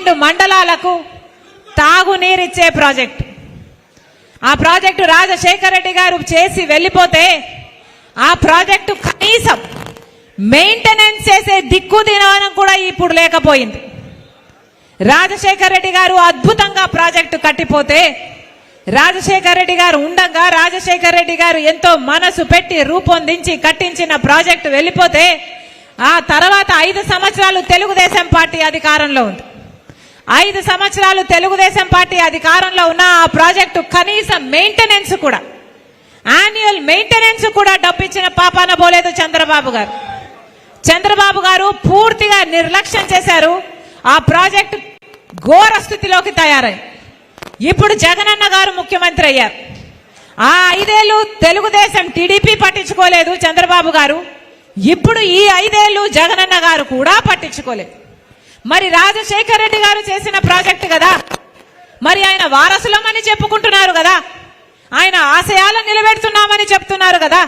12 మండలాలకు తాగునీరిచ్చే ప్రాజెక్టు. ఆ ప్రాజెక్టు రాజశేఖర రెడ్డి గారు చేసి వెళ్ళిపోతే ఆ ప్రాజెక్టు కనీసం మెయింటెనెన్స్ చేసే దిక్కు దినానం కూడా ఇప్పుడు లేకపోయింది. రాజశేఖర రెడ్డి గారు అద్భుతంగా ప్రాజెక్టు కట్టిపోతే, రాజశేఖర రెడ్డి గారు ఉండగా, రాజశేఖర రెడ్డి గారు ఎంతో మనసు పెట్టి రూపొందించి కట్టించిన ప్రాజెక్టు వెళ్ళిపోతే ఆ తర్వాత 5 సంవత్సరాలు తెలుగుదేశం పార్టీ అధికారంలో ఉంది. 5 సంవత్సరాలు తెలుగుదేశం పార్టీ అధికారంలో ఉన్న ఆ ప్రాజెక్టు కనీసం మెయింటెనెన్స్ కూడా, యాన్యువల్ మెయింటెనెన్స్ కూడా డబ్బిచ్చిన పాపాన పోలేదు చంద్రబాబు గారు. చంద్రబాబు గారు పూర్తిగా నిర్లక్ష్యం చేశారు. ఆ ప్రాజెక్టు ఘోర స్థితిలోకి తయారై ఇప్పుడు జగనన్న గారు ముఖ్యమంత్రి అయ్యారు. ఆ 5 ఏళ్లు తెలుగుదేశం టీడీపీ పట్టించుకోలేదు చంద్రబాబు గారు. ఇప్పుడు ఈ 5 ఏళ్లు జగనన్న గారు కూడా పట్టించుకోలేదు. మరి రాజశేఖర రెడ్డి గారు చేసిన ప్రాజెక్టు కదా, మరి ఆయన వారసులమని చెప్పుకుంటున్నారు కదా, ఆయన ఆశయాలను నిలబెడుతున్నామని చెప్తున్నారు కదా,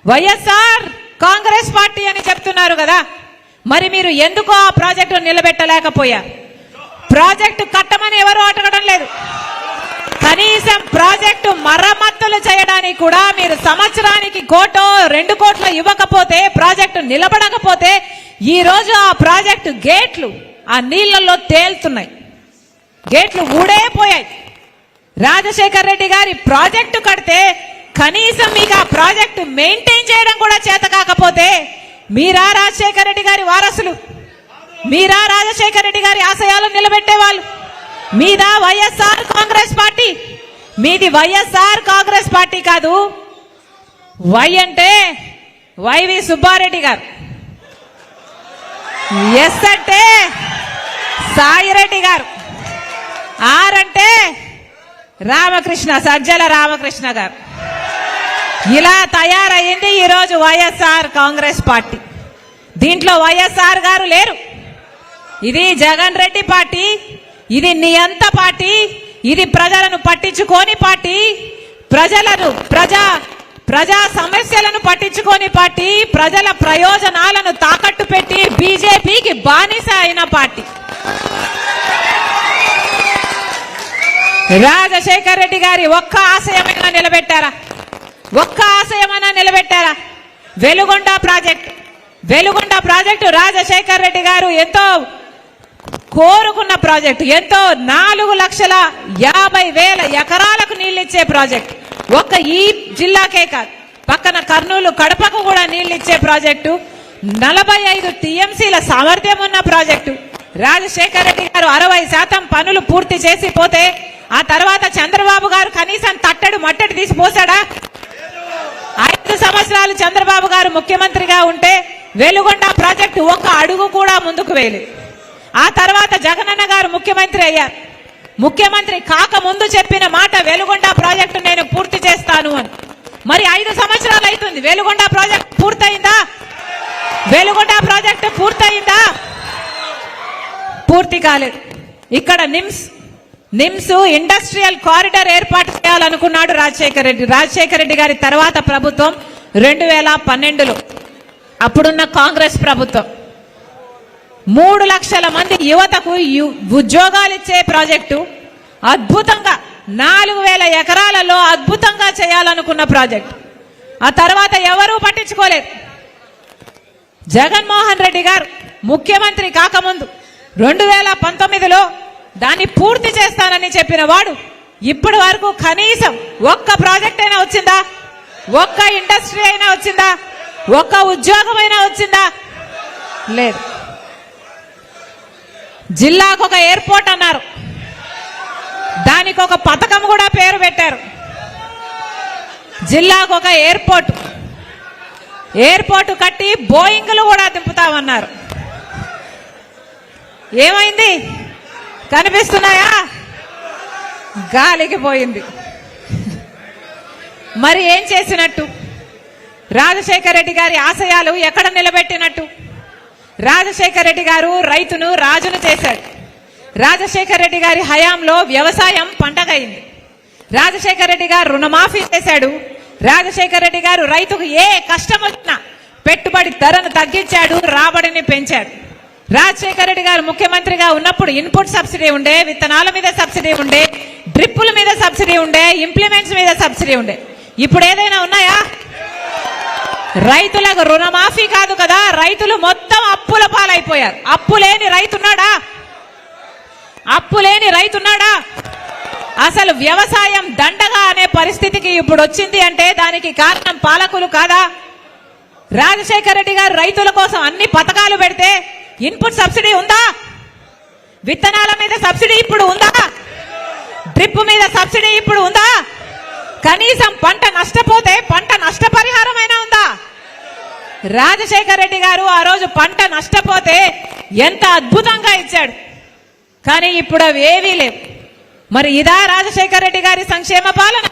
వైఎస్ఆర్ కాంగ్రెస్ పార్టీ అని చెప్తున్నారు కదా, మరి మీరు ఎందుకో ఆ ప్రాజెక్టు నిలబెట్టలేకపోయారు? ప్రాజెక్టు కట్టమని ఎవరు అడగడం లేదు. కనీసం ప్రాజెక్టు మరమ్మతులు చేయడానికి కూడా మీరు సంవత్సరానికి 1-2 కోట్లు ఇవ్వకపోతే, ప్రాజెక్టు నిలబడకపోతే ఈ రోజు ఆ ప్రాజెక్టు గేట్లు ఆ నీళ్లలో తేలుతున్నాయి, గేట్లు ఊడైపోయాయి. రాజశేఖర రెడ్డి గారి ప్రాజెక్టు కడితే కనీసం మీకు ఆ ప్రాజెక్టు మెయింటైన్ చేయడం కూడా చేత కాకపోతే మీరా రాజశేఖర రెడ్డి గారి వారసులు? మీరా రాజశేఖర రెడ్డి గారి ఆశయాలను నిలబెట్టే వాళ్ళు? మీదా వైఎస్ఆర్ కాంగ్రెస్ పార్టీ? మీది వైఎస్ఆర్ కాంగ్రెస్ పార్టీ కాదు. వై అంటే వైవి సుబ్బారెడ్డి గారు, ఎస్ అంటే సాయిరెడ్డి గారు, ఆర్ అంటే రామకృష్ణ, సజ్జల రామకృష్ణ గారు. ఇలా తయారయ్యింది ఈరోజు వైఎస్ఆర్ కాంగ్రెస్ పార్టీ. దీంట్లో వైఎస్ఆర్ గారు లేరు. ఇది జగన్ రెడ్డి పార్టీ, ఇది నియంత పార్టీ, ఇది ప్రజలను పట్టించుకోని పార్టీ, ప్రజా సమస్యలను పట్టించుకోని పార్టీ, ప్రజల ప్రయోజనాలను తాకట్టు పెట్టి బీజేపీకి బానిస అయిన పార్టీ. రాజశేఖర రెడ్డి గారి ఒక్క ఆశయమైనా నిలబెట్టారా? ఒక్క ఆశయమైనా నిలబెట్టారా? వెలుగొండ ప్రాజెక్టు రాజశేఖర రెడ్డి గారు ఎంతో కోరుకున్న ప్రాజెక్టు, ఎంతో 4,50,000 ఎకరాలకు నీళ్ళిచ్చే ప్రాజెక్టు. ఒక్క ఈ జిల్లాకే కాదు, పక్కన కర్నూలు, కడపకు కూడా నీళ్ళిచ్చే ప్రాజెక్టు. 45 టీఎంసీల సామర్థ్యం ఉన్న ప్రాజెక్టు. రాజశేఖర రెడ్డి గారు 60% పనులు పూర్తి చేసి పోతే ఆ తర్వాత చంద్రబాబు గారు కనీసం తట్టడు మట్టడి తీసి పోసాడా? 5 సంవత్సరాలు చంద్రబాబు గారు ముఖ్యమంత్రిగా ఉంటే వెలుగొండ ప్రాజెక్టు ఒక్క అడుగు కూడా ముందుకు వేయలేదు. ఆ తర్వాత జగనన్న గారు ముఖ్యమంత్రి అయ్యారు. ముఖ్యమంత్రి కాకముందు చెప్పిన మాట వెలుగొండ ప్రాజెక్టు నేను పూర్తి చేస్తాను అని. మరి 5 సంవత్సరాలు అవుతుంది. వెలుగొండ ప్రాజెక్టు పూర్తయిందా? వెలుగొండ ప్రాజెక్టు పూర్తయిందా? పూర్తి కాలేదు. ఇక్కడ నిమ్స్ ఇండస్ట్రియల్ కారిడార్ ఏర్పాటు చేయాలనుకున్నాడు రాజశేఖర రెడ్డి. రాజశేఖర రెడ్డి గారి తర్వాత ప్రభుత్వం 2012లో అప్పుడున్న కాంగ్రెస్ ప్రభుత్వం 3 లక్షల మంది యువతకు ఉద్యోగాలు ఇచ్చే ప్రాజెక్టు, అద్భుతంగా 4,000 ఎకరాలలో అద్భుతంగా చేయాలనుకున్న ప్రాజెక్టు. ఆ తర్వాత ఎవరూ పట్టించుకోలేదు. జగన్మోహన్ రెడ్డి గారు ముఖ్యమంత్రి కాకముందు 2019లో దాన్ని పూర్తి చేస్తానని చెప్పిన వాడు ఇప్పటి వరకు కనీసం ఒక్క ప్రాజెక్ట్ అయినా వచ్చిందా? ఒక్క ఇండస్ట్రీ అయినా వచ్చిందా? ఒక్క ఉద్యోగం అయినా వచ్చిందా? లేదు. జిల్లాకు ఒక ఎయిర్పోర్ట్ అన్నారు, దానికి ఒక పథకం కూడా పేరు పెట్టారు. జిల్లాకు ఒక ఎయిర్పోర్ట్ కట్టి బోయింగ్లు కూడా దింపుతామన్నారు. ఏమైంది? కనిపిస్తున్నాయా? గాలికి పోయింది. మరి ఏం చేసినట్టు? రాజశేఖర రెడ్డి గారి ఆశయాలు ఎక్కడ నిలబెట్టినట్టు? రాజశేఖర రెడ్డి గారు రైతును రాజును చేశాడు. రాజశేఖర రెడ్డి గారి హయాంలో వ్యవసాయం పండగైంది. రాజశేఖర రెడ్డి గారు రుణమాఫీ చేశాడు. రాజశేఖర రెడ్డి గారు రైతుకు ఏ కష్టం వచ్చినా పెట్టుబడి ధరను తగ్గించాడు, రాబడిని పెంచాడు. రాజశేఖర రెడ్డి గారు ముఖ్యమంత్రిగా ఉన్నప్పుడు ఇన్పుట్ సబ్సిడీ ఉండే, విత్తనాల మీద సబ్సిడీ ఉండే, డ్రిప్పుల మీద సబ్సిడీ ఉండే, ఇంప్లిమెంట్స్ మీద సబ్సిడీ ఉండే. ఇప్పుడు ఏదైనా ఉన్నాయా? రైతులకు రుణమాఫీ కాదు కదా, రైతులు మొత్తం అప్పుల పాలైపోయారు. అప్పు లేని రైతున్నాడా? అప్పు లేని రైతున్నాడా? అసలు వ్యవసాయం దండగా అనే పరిస్థితికి ఇప్పుడు వచ్చింది అంటే దానికి కారణం పాలకులు కాదా? రాజశేఖర రెడ్డి గారు రైతుల కోసం అన్ని పథకాలు పెడితే ఇన్పుట్ సబ్సిడీ ఉందా? విత్తనాల మీద సబ్సిడీ ఇప్పుడు ఉందా? డ్రిప్ మీద సబ్సిడీ ఇప్పుడు ఉందా? కనీసం పంట నష్టపోతే పంట నష్టపరిహారమైనా ఉందా? రాజశేఖర రెడ్డి గారు ఆ రోజు పంట నష్టపోతే ఎంత అద్భుతంగా ఇచ్చాడు, కానీ ఇప్పుడు అవి ఏవీ లేవు. మరి ఇదా రాజశేఖర రెడ్డి గారి సంక్షేమ పాలన?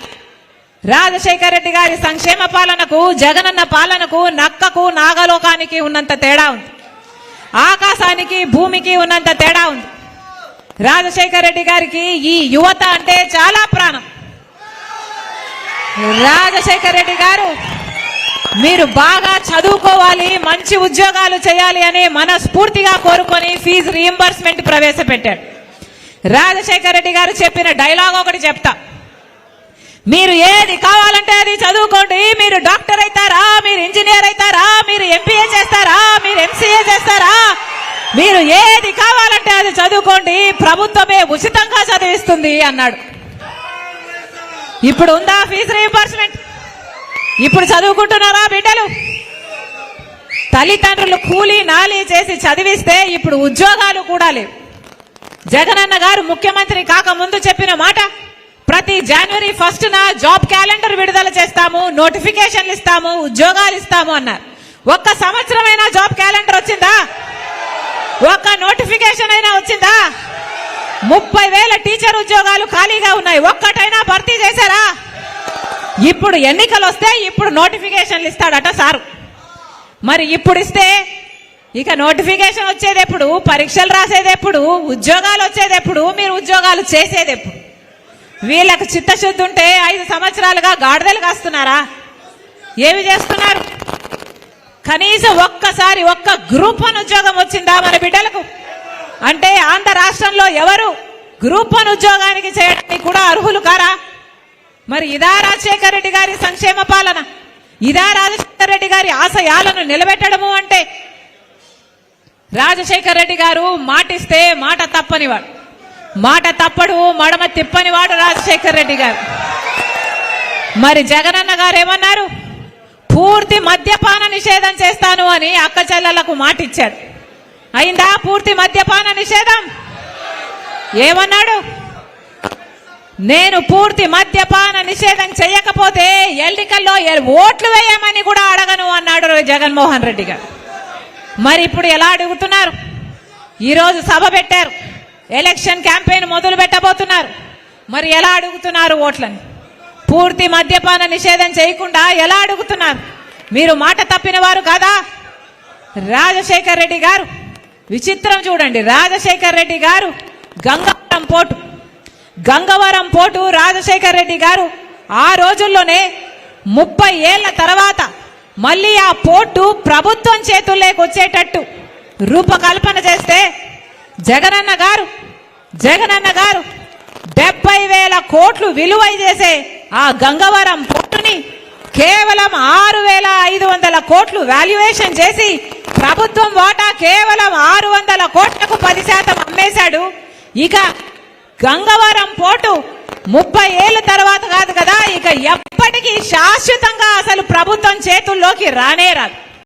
రాజశేఖర రెడ్డి గారి సంక్షేమ పాలనకు జగనన్న పాలనకు నక్కకు నాగలోకానికి ఉన్నంత తేడా ఉంది, ఆకాశానికి భూమికి ఉన్నంత తేడా ఉంది. రాజశేఖర రెడ్డి గారికి ఈ యువత అంటే చాలా ప్రాణం. రాజశేఖర రెడ్డి గారు మీరు బాగా చదువుకోవాలి, మంచి ఉద్యోగాలు చేయాలి అని మనస్ఫూర్తిగా కోరుకొని ఫీజు రీయింబర్స్మెంట్ ప్రవేశపెట్టాడు. రాజశేఖర రెడ్డి గారు చెప్పిన డైలాగ్ ఒకటి చెప్తా, మీరు ఏది కావాలంటే అది చదువుకోండి, మీరు డాక్టర్ అవుతారా, మీరు ఇంజనీర్ అవుతారా, మీరు ఎంపీఏ చేస్తారా, మీరు ఎంసీఏ చేస్తారా, మీరు ఏది కావాలంటే అది చదువుకోండి, ప్రభుత్వమే ఉచితంగా చదివిస్తుంది అన్నాడు. ఇప్పుడు ఉందా ఫీజు రీయింబర్స్మెంట్? ఇప్పుడు చదువుకుంటున్నారా బిడ్డలు? తల్లిదండ్రులు కూలీ నాలీ చేసి చదివిస్తే ఇప్పుడు ఉద్యోగాలు కూడా లేవు. జగనన్న గారు ముఖ్యమంత్రి కాకముందు చెప్పిన మాట, ప్రతి జనవరి 1న జాబ్ క్యాలెండర్ విడుదల చేస్తాము, నోటిఫికేషన్లు ఇస్తాము, ఉద్యోగాలు ఇస్తాము అన్నారు. ఒక్క సంవత్సరమైనా జాబ్ క్యాలెండర్ వచ్చిందా? ఒక్క నోటిఫికేషన్ అయినా వచ్చిందా? 30,000 టీచర్ ఉద్యోగాలు ఖాళీగా ఉన్నాయి, ఒక్కటైనా భర్తీ చేశారా? ఇప్పుడు ఎన్నికలు వస్తే ఇప్పుడు నోటిఫికేషన్లు ఇస్తాడట సారు. మరి ఇప్పుడు ఇస్తే ఇక నోటిఫికేషన్ వచ్చేది ఎప్పుడు, పరీక్షలు రాసేది ఎప్పుడు, ఉద్యోగాలు వచ్చేది ఎప్పుడు, మీరు ఉద్యోగాలు చేసేది ఎప్పుడు? వీళ్ళకి చిత్తశుద్ధి ఉంటే 5 సంవత్సరాలుగా గాడిదలు కాస్తున్నారా? ఏమి చేస్తున్నారు? కనీసం ఒక్కసారి ఒక్క గ్రూప్ 1 ఉద్యోగం వచ్చిందా మన బిడ్డలకు? అంటే ఆంధ్ర రాష్ట్రంలో ఎవరు గ్రూప్ 1 ఉద్యోగానికి చేయడానికి కూడా అర్హులు కారా? మరి ఇదా రాజశేఖర రెడ్డి గారి సంక్షేమ పాలన? ఇదా రాజశేఖర రెడ్డి గారి ఆశయాలను నిలబెట్టడము అంటే? రాజశేఖర రెడ్డి గారు మాటిస్తే మాట తప్పనివాడు, మాట తప్పడు మడమ తిప్పనివాడు రాజశేఖర రెడ్డి గారు. మరి జగనన్న గారు ఏమన్నారు? పూర్తి మద్యపాన నిషేధం చేస్తాను అని అక్క చెల్లెలకు మాట ఇచ్చాడు. అయిందా పూర్తి మద్యపాన నిషేధం? ఏమన్నాడు? నేను పూర్తి మద్యపాన నిషేధం చేయకపోతే ఎన్నికల్లో ఓట్లు వేయమని కూడా అడగను అన్నాడు జగన్మోహన్ రెడ్డి గారు. మరి ఇప్పుడు ఎలా అడుగుతున్నారు? ఈరోజు సభ పెట్టారు, ఎలక్షన్ క్యాంపెయిన్ మొదలు పెట్టబోతున్నారు. మరి ఎలా అడుగుతున్నారు ఓట్లని? పూర్తి మద్యపాన నిషేధం చేయకుండా ఎలా అడుగుతున్నారు? మీరు మాట తప్పిన వారు కాదా? రాజశేఖర రెడ్డి గారు విచిత్రం చూడండి. రాజశేఖర రెడ్డి గారు గంగవరం పోర్టు రాజశేఖర రెడ్డి గారు ఆ రోజుల్లోనే 30 ఏళ్ల తర్వాత మళ్ళీ ఆ పోర్టు ప్రభుత్వం చేతుల్లోకి వచ్చేటట్టు రూపకల్పన చేస్తే జగనన్న గారు 70,000 కోట్లు విలువ చేసే ఆ గంగవరం పోర్టుని కేవలం 6,500 కోట్లు వాల్యుయేషన్ చేసి ప్రభుత్వం వాటా కేవలం 600 కోట్లకు 10% అమ్మేశాడు. ఇక గంగవరం పోర్టు 30 ఏళ్ల తర్వాత కాదు కదా, ఇక ఎప్పటికీ శాశ్వతంగా అసలు ప్రభుత్వం చేతుల్లోకి రానే రాదు.